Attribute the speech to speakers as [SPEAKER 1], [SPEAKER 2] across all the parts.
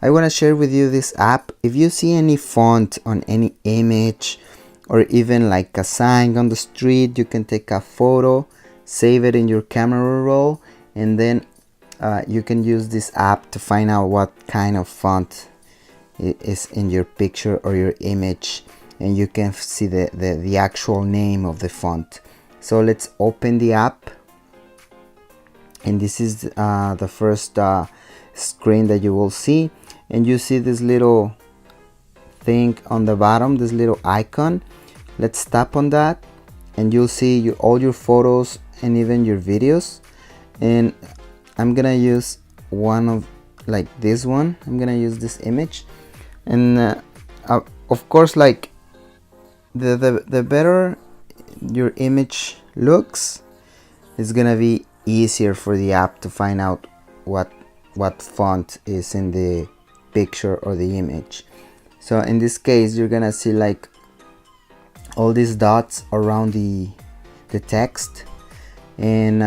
[SPEAKER 1] I want to share with you this app. If you see any font on any image or even like a sign on the street, you can take a photo, save it in your camera roll, and then you can use this app to find out what kind of font is in your picture or your image, and you can see the actual name of the font. So let's open the app, and this is the first screen that you will see, and you see this little thing on the bottom, this little icon. Let's tap on that, and you'll see all your photos and even your videos. And I'm gonna use one of like this one. I'm gonna use this image, and of course, like the better your image looks, it's gonna be easier for the app to find out what font is in the picture or the image. So in this case, you're gonna see like all these dots around the text, and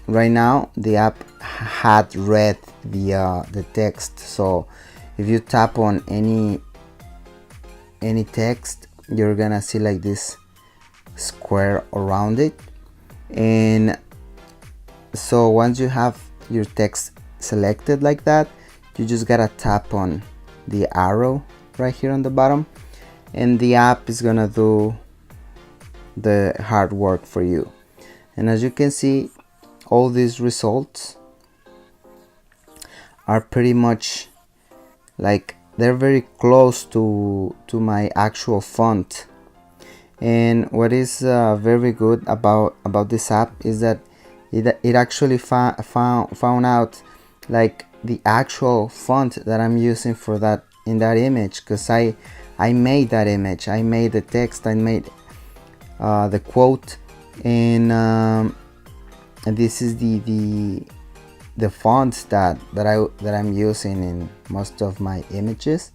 [SPEAKER 1] right now the app had read the text. So if you tap on any text, you're gonna see like this square around it. And so once you have your text selected like that, you just gotta tap on the arrow right here on the bottom, and the app is gonna do the hard work for you. And as you can see, all these results are pretty much like they're very close to my actual font. And what is very good about this app is that it actually found out like the actual font that I'm using for that in that image, because I made that image, I made the text, I made the quote, and this is the font that I'm using in most of my images,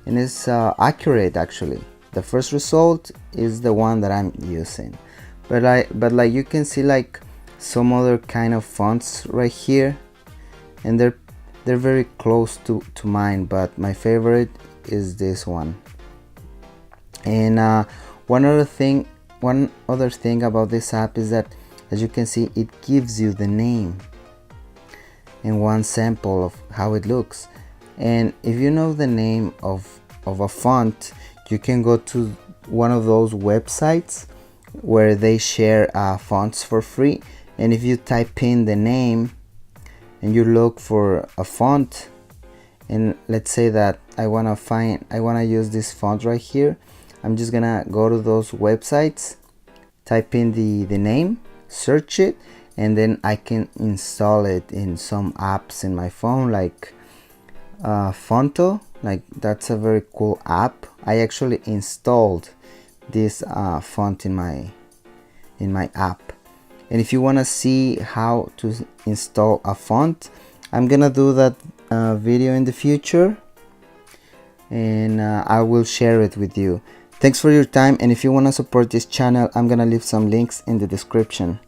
[SPEAKER 1] and it's accurate. Actually, the first result is the one that I'm using, but like you can see like some other kind of fonts right here, and they're very close to mine, but my favorite is this one. And one other thing about this app is that, as you can see, it gives you the name and one sample of how it looks. And if you know the name of a font, you can go to one of those websites where they share fonts for free, and if you type in the name and you look for a font, and let's say that I want to use this font right here, I'm just gonna go to those websites, type in the name, search it, and then I can install it in some apps in my phone, like Fonto. Like, that's a very cool app. I actually installed this font in my app. And if you want to see how to install a font, I'm gonna do that video in the future, and I will share it with you. Thanks for your time, and if you want to support this channel, I'm gonna leave some links in the description.